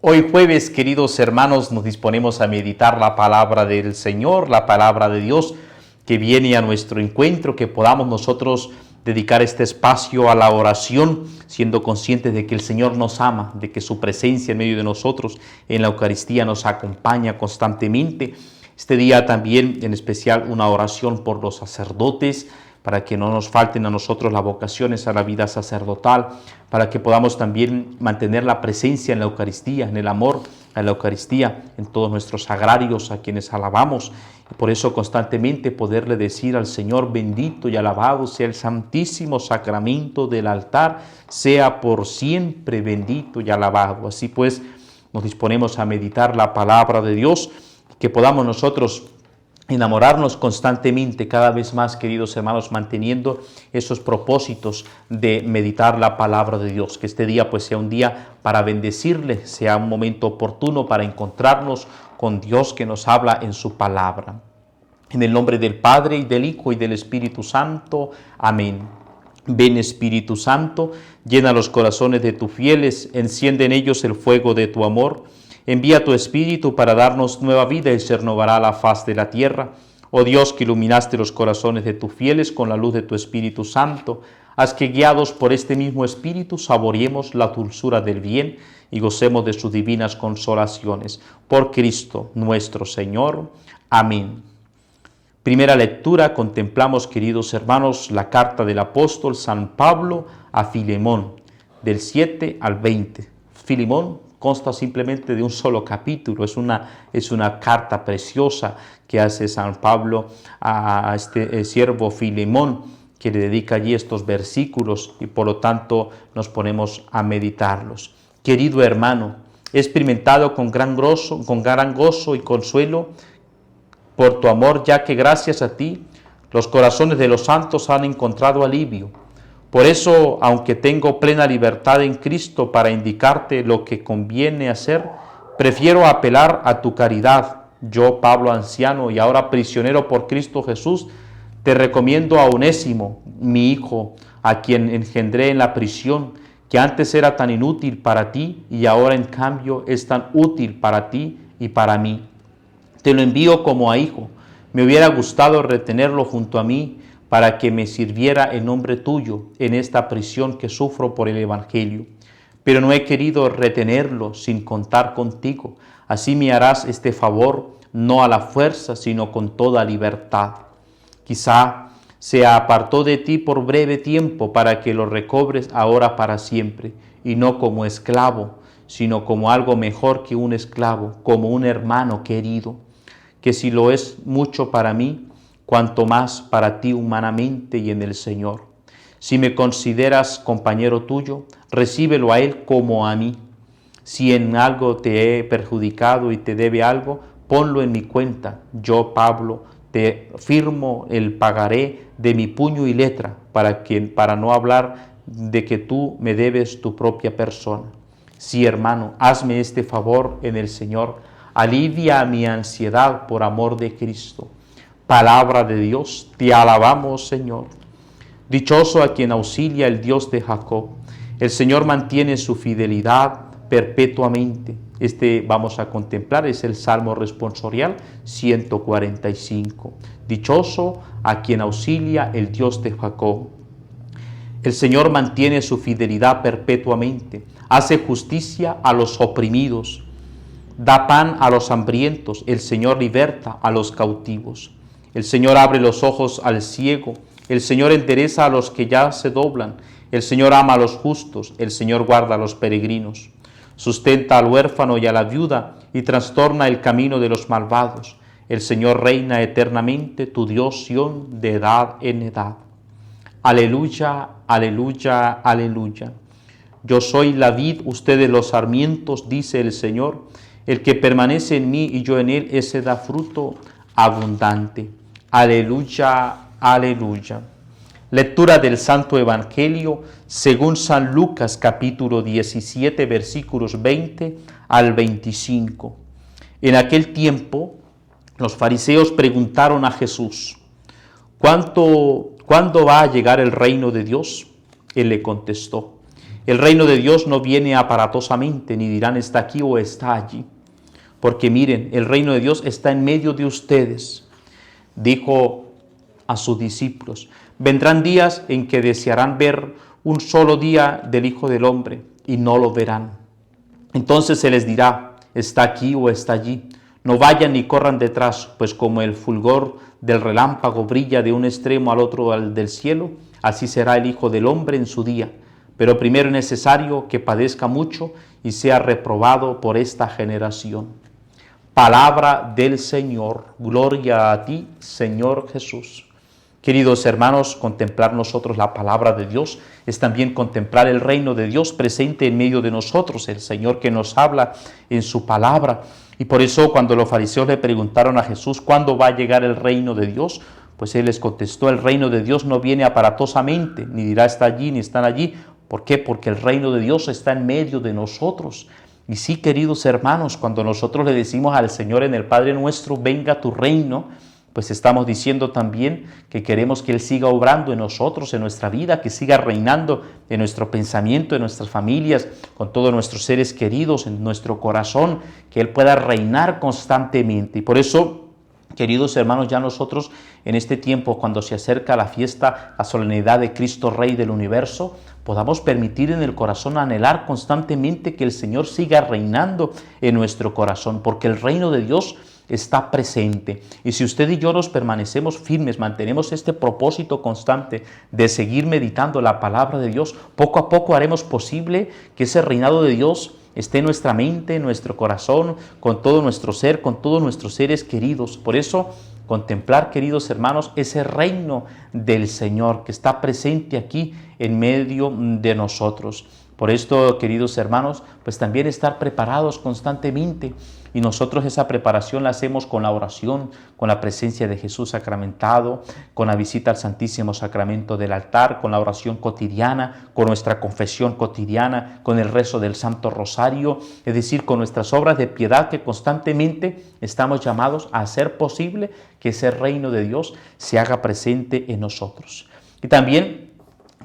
Hoy jueves, queridos hermanos, nos disponemos a meditar la palabra del Señor, la palabra de Dios que viene a nuestro encuentro, que podamos nosotros dedicar este espacio a la oración, siendo conscientes de que el Señor nos ama, de que su presencia en medio de nosotros en la Eucaristía nos acompaña constantemente. Este día también, en especial, una oración por los sacerdotes, para que no nos falten a nosotros las vocaciones a la vida sacerdotal, para que podamos también mantener la presencia en la Eucaristía, en el amor a la Eucaristía, en todos nuestros sagrarios a quienes alabamos. Y por eso constantemente poderle decir al Señor: bendito y alabado sea el santísimo sacramento del altar, sea por siempre bendito y alabado. Así pues, nos disponemos a meditar la palabra de Dios, que podamos nosotros enamorarnos constantemente, cada vez más, queridos hermanos, manteniendo esos propósitos de meditar la palabra de Dios. Que este día pues sea un día para bendecirle, sea un momento oportuno para encontrarnos con Dios que nos habla en su palabra. En el nombre del Padre, y del Hijo, y del Espíritu Santo. Amén. Ven, Espíritu Santo, llena los corazones de tus fieles, enciende en ellos el fuego de tu amor. Envía tu Espíritu para darnos nueva vida y se renovará la faz de la tierra. Oh Dios, que iluminaste los corazones de tus fieles con la luz de tu Espíritu Santo, haz que, guiados por este mismo Espíritu, saboreemos la dulzura del bien y gocemos de sus divinas consolaciones. Por Cristo nuestro Señor. Amén. Primera lectura, contemplamos, queridos hermanos, la carta del apóstol San Pablo a Filemón, del 7 al 20. Filemón consta simplemente de un solo capítulo, es una carta preciosa que hace San Pablo a este siervo Filemón, que le dedica allí estos versículos y por lo tanto nos ponemos a meditarlos. Querido hermano, he experimentado con gran gozo y consuelo por tu amor, ya que gracias a ti los corazones de los santos han encontrado alivio. Por eso, aunque tengo plena libertad en Cristo para indicarte lo que conviene hacer, prefiero apelar a tu caridad. Yo, Pablo, anciano y ahora prisionero por Cristo Jesús, te recomiendo a Onésimo, mi hijo, a quien engendré en la prisión, que antes era tan inútil para ti y ahora en cambio es tan útil para ti y para mí. Te lo envío como a hijo. Me hubiera gustado retenerlo junto a mí, para que me sirviera en nombre tuyo en esta prisión que sufro por el Evangelio. Pero no he querido retenerlo sin contar contigo. Así me harás este favor, no a la fuerza, sino con toda libertad. Quizá se apartó de ti por breve tiempo para que lo recobres ahora para siempre, y no como esclavo, sino como algo mejor que un esclavo, como un hermano querido, que si lo es mucho para mí, cuanto más para ti humanamente y en el Señor. Si me consideras compañero tuyo, recíbelo a Él como a mí. Si en algo te he perjudicado y te debe algo, ponlo en mi cuenta. Yo, Pablo, te firmo el pagaré de mi puño y letra, para no hablar de que tú me debes tu propia persona. Sí, hermano, hazme este favor en el Señor. Alivia mi ansiedad por amor de Cristo. Palabra de Dios, te alabamos, Señor. Dichoso a quien auxilia el Dios de Jacob. El Señor mantiene su fidelidad perpetuamente. Vamos a contemplar, es el Salmo responsorial 145. Dichoso a quien auxilia el Dios de Jacob. El Señor mantiene su fidelidad perpetuamente. Hace justicia a los oprimidos. Da pan a los hambrientos. El Señor liberta a los cautivos. El Señor abre los ojos al ciego, el Señor endereza a los que ya se doblan, el Señor ama a los justos, el Señor guarda a los peregrinos, sustenta al huérfano y a la viuda y trastorna el camino de los malvados. El Señor reina eternamente, tu Dios Sión, de edad en edad. Aleluya, aleluya, aleluya. Yo soy la vid, ustedes los sarmientos, dice el Señor. El que permanece en mí y yo en él, ese da fruto abundante. Aleluya, aleluya. Lectura del Santo Evangelio según San Lucas, capítulo 17, versículos 20 al 25. En aquel tiempo, los fariseos preguntaron a Jesús: ¿Cuándo va a llegar el reino de Dios? Él le contestó: El reino de Dios no viene aparatosamente, ni dirán está aquí o está allí. Porque miren, el reino de Dios está en medio de ustedes. Dijo a sus discípulos, vendrán días en que desearán ver un solo día del Hijo del Hombre y no lo verán. Entonces se les dirá, está aquí o está allí. No vayan ni corran detrás, pues como el fulgor del relámpago brilla de un extremo al otro del cielo, así será el Hijo del Hombre en su día. Pero primero es necesario que padezca mucho y sea reprobado por esta generación. Palabra del Señor. Gloria a ti, Señor Jesús. Queridos hermanos, contemplar nosotros la palabra de Dios es también contemplar el reino de Dios presente en medio de nosotros, el Señor que nos habla en su palabra. Y por eso cuando los fariseos le preguntaron a Jesús ¿cuándo va a llegar el reino de Dios? Pues Él les contestó, el reino de Dios no viene aparatosamente, ni dirá está allí ni están allí. ¿Por qué? Porque el reino de Dios está en medio de nosotros. Y sí, queridos hermanos, cuando nosotros le decimos al Señor en el Padre Nuestro, venga tu reino, pues estamos diciendo también que queremos que Él siga obrando en nosotros, en nuestra vida, que siga reinando en nuestro pensamiento, en nuestras familias, con todos nuestros seres queridos, en nuestro corazón, que Él pueda reinar constantemente. Y por eso, queridos hermanos, ya nosotros en este tiempo, cuando se acerca la fiesta, la solemnidad de Cristo Rey del universo, podamos permitir en el corazón anhelar constantemente que el Señor siga reinando en nuestro corazón, porque el reino de Dios está presente. Y si usted y yo nos permanecemos firmes, mantenemos este propósito constante de seguir meditando la palabra de Dios, poco a poco haremos posible que ese reinado de Dios esté en nuestra mente, en nuestro corazón, con todo nuestro ser, con todos nuestros seres queridos. Por eso, contemplar, queridos hermanos, ese reino del Señor que está presente aquí en medio de nosotros. Por esto, queridos hermanos, pues también estar preparados constantemente. Y nosotros esa preparación la hacemos con la oración, con la presencia de Jesús sacramentado, con la visita al Santísimo Sacramento del altar, con la oración cotidiana, con nuestra confesión cotidiana, con el rezo del Santo Rosario, es decir, con nuestras obras de piedad que constantemente estamos llamados a hacer posible que ese reino de Dios se haga presente en nosotros. Y también,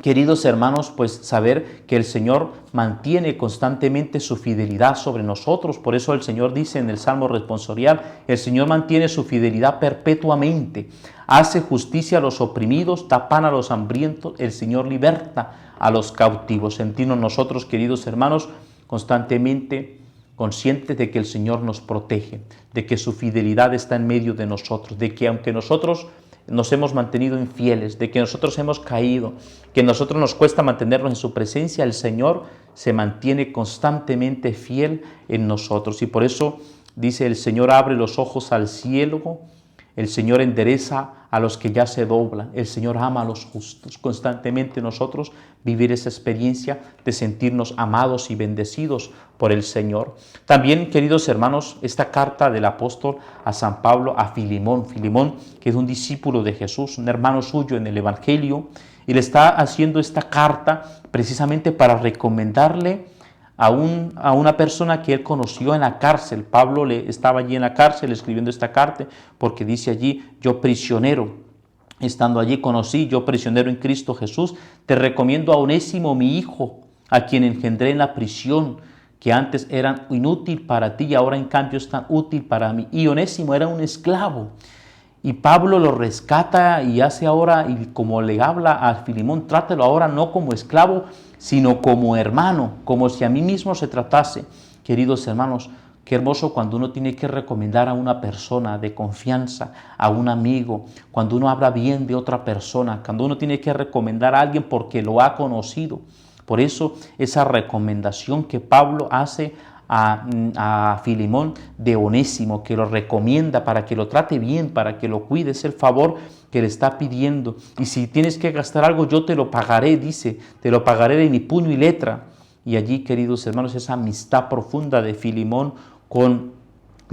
queridos hermanos, pues saber que el Señor mantiene constantemente su fidelidad sobre nosotros. Por eso el Señor dice en el Salmo responsorial, el Señor mantiene su fidelidad perpetuamente, hace justicia a los oprimidos, da pan a los hambrientos, el Señor liberta a los cautivos. Sentirnos nosotros, queridos hermanos, constantemente conscientes de que el Señor nos protege, de que su fidelidad está en medio de nosotros, de que aunque nosotros nos hemos mantenido infieles, de que nosotros hemos caído, que a nosotros nos cuesta mantenernos en su presencia, el Señor se mantiene constantemente fiel en nosotros. Y por eso dice, el Señor abre los ojos al cielo, el Señor endereza a los que ya se doblan, el Señor ama a los justos. Constantemente nosotros vivir esa experiencia de sentirnos amados y bendecidos por el Señor. También, queridos hermanos, esta carta del apóstol a San Pablo, a Filemón, que es un discípulo de Jesús, un hermano suyo en el Evangelio, y le está haciendo esta carta precisamente para recomendarle a una persona que él conoció en la cárcel. Pablo estaba allí en la cárcel escribiendo esta carta porque dice allí, yo prisionero, estando allí conocí, yo prisionero en Cristo Jesús, te recomiendo a Onésimo, mi hijo, a quien engendré en la prisión, que antes eran inútil para ti y ahora en cambio es tan útil para mí. Y Onésimo era un esclavo. Y Pablo lo rescata y hace ahora, y como le habla a Filemón, trátelo ahora no como esclavo, sino como hermano, como si a mí mismo se tratase. Queridos hermanos, qué hermoso cuando uno tiene que recomendar a una persona de confianza, a un amigo, cuando uno habla bien de otra persona, cuando uno tiene que recomendar a alguien porque lo ha conocido. Por eso esa recomendación que Pablo hace a Filemón de Onésimo, que lo recomienda para que lo trate bien, para que lo cuide, es el favor que le está pidiendo. Y si tienes que gastar algo, yo te lo pagaré, dice, te lo pagaré de mi puño y letra. Y allí, queridos hermanos, esa amistad profunda de Filemón con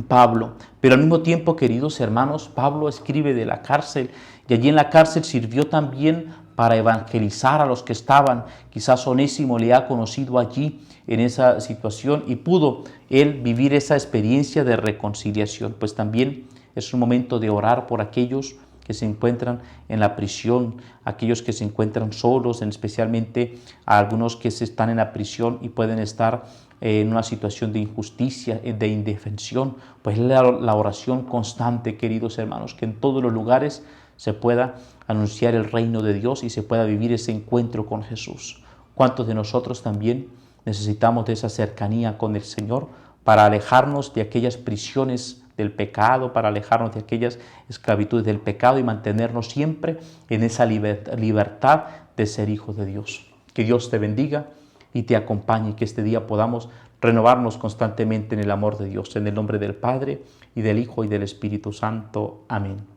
Pablo. Pero al mismo tiempo, queridos hermanos, Pablo escribe de la cárcel y allí en la cárcel sirvió también para evangelizar a los que estaban. Quizás Onésimo le ha conocido allí en esa situación y pudo él vivir esa experiencia de reconciliación. Pues también es un momento de orar por aquellos que se encuentran en la prisión, aquellos que se encuentran solos, especialmente a algunos que están en la prisión y pueden estar en una situación de injusticia, de indefensión. Pues la oración constante, queridos hermanos, que en todos los lugares se pueda anunciar el reino de Dios y se pueda vivir ese encuentro con Jesús. ¿Cuántos de nosotros también necesitamos de esa cercanía con el Señor para alejarnos de aquellas prisiones del pecado, para alejarnos de aquellas esclavitudes del pecado y mantenernos siempre en esa libertad de ser hijos de Dios? Que Dios te bendiga y te acompañe, y que este día podamos renovarnos constantemente en el amor de Dios. En el nombre del Padre, y del Hijo, y del Espíritu Santo. Amén.